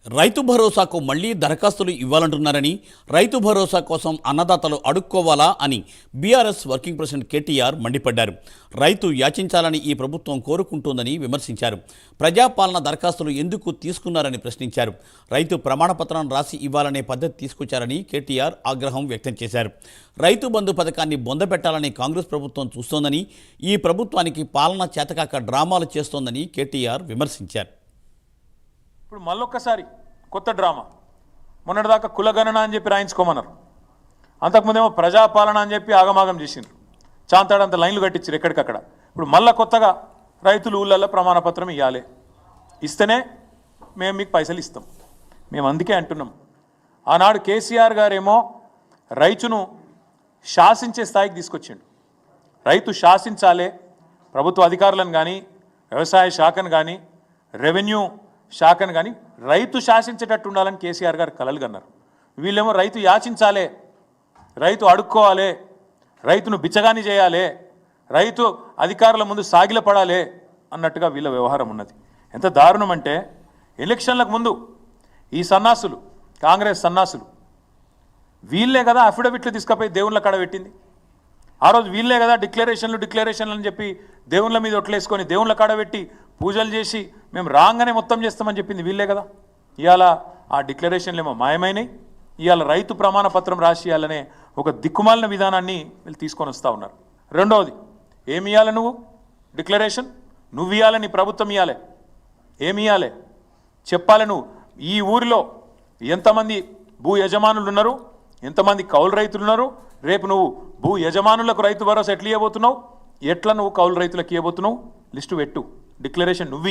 రైతు భరోసాకు మళ్లీ దరఖాస్తులు ఇవ్వాలంటున్నారని, రైతు భరోసా కోసం అన్నదాతలు అడుక్కోవాలా అని బీఆర్ఎస్ వర్కింగ్ ప్రెసిడెంట్ కేటీఆర్ మండిపడ్డారు. రైతు యాచించాలని ఈ ప్రభుత్వం కోరుకుంటోందని విమర్శించారు. ప్రజాపాలన దరఖాస్తులు ఎందుకు తీసుకున్నారని ప్రశ్నించారు. రైతు ప్రమాణపత్రం రాసి ఇవ్వాలనే పద్ధతి తీసుకొచ్చారని కేటీఆర్ ఆగ్రహం వ్యక్తం చేశారు. రైతు బంధు పథకాన్ని బొందపెట్టాలని కాంగ్రెస్ ప్రభుత్వం చూస్తోందని, ఈ ప్రభుత్వానికి పాలన చేతకాక డ్రామాలు చేస్తోందని కేటీఆర్ విమర్శించారు. ఇప్పుడు మళ్ళొక్కసారి కొత్త డ్రామా. మొన్నటిదాకా కులగణన అని చెప్పి రాయించుకోమన్నారు, అంతకుముందేమో ప్రజాపాలన అని చెప్పి ఆగమాగం చేసిండ్రు, చాంతాడంత లైన్లు కట్టించారు ఎక్కడికక్కడ. ఇప్పుడు మళ్ళీ కొత్తగా రైతులు ఊళ్ళల్లో ప్రమాణపత్రం ఇవ్వాలి, ఇస్తేనే మేము మీకు పైసలు ఇస్తాం. మేము అందుకే అంటున్నాం, ఆనాడు కేసీఆర్ గారేమో రైతును శాసించే స్థాయికి తీసుకొచ్చిండు. రైతు శాసించాలే, ప్రభుత్వ అధికారులను కానీ, వ్యవసాయ శాఖను కానీ, రెవెన్యూ శాఖను కానీ రైతు శాసించేటట్టు ఉండాలని కేసీఆర్ గారు కలలు కన్నారు. వీళ్ళేమో రైతు యాచించాలే, రైతు అడుక్కోవాలి, రైతును బిచ్చగాని చేయాలి, రైతు అధికారుల ముందు సాగిలపడాలి అన్నట్టుగా వీళ్ళ వ్యవహారం ఉన్నది. ఎంత దారుణం అంటే, ఎలక్షన్లకు ముందు ఈ సన్నాసులు, కాంగ్రెస్ సన్నాసులు, వీళ్ళే కదా అఫిడవిట్లు తీసుకుపోయి దేవుళ్ళ కాడ పెట్టింది. ఆ రోజు వీళ్ళే కదా డిక్లరేషన్లు అని చెప్పి దేవుళ్ళ మీద ఒట్లేసుకొని దేవుళ్ళ కాడ పెట్టి పూజలు చేసి మేము రాగానే మొత్తం చేస్తామని చెప్పింది వీళ్ళే కదా. ఇవాళ ఆ డిక్లరేషన్లు ఏమో మాయమైనాయి. ఇవాళ రైతు ప్రమాణ పత్రం రాసి ఇవ్వాలనే ఒక దిక్కుమాలిన విధానాన్ని వీళ్ళు తీసుకొని వస్తూ ఉన్నారు. రెండవది, ఏమి ఇవ్వాలి నువ్వు డిక్లరేషన్? నువ్వు ఇవ్వాలి, నీ ప్రభుత్వం ఇవ్వాలి. ఏమి ఇవ్వాలి చెప్పాలి. నువ్వు ఈ ఊరిలో ఎంతమంది భూ యజమానులు ఉన్నారు, ఎంతమంది కౌలు రైతులు ఉన్నారు, రేపు నువ్వు భూ యజమానులకు రైతు భరోసా ఎట్లా ఇవ్వబోతున్నావు, ఎట్లా నువ్వు కౌలు రైతులకు ఇవ్వబోతున్నావు, లిస్టు పెట్టు. డిక్లరేషన్ నువ్వు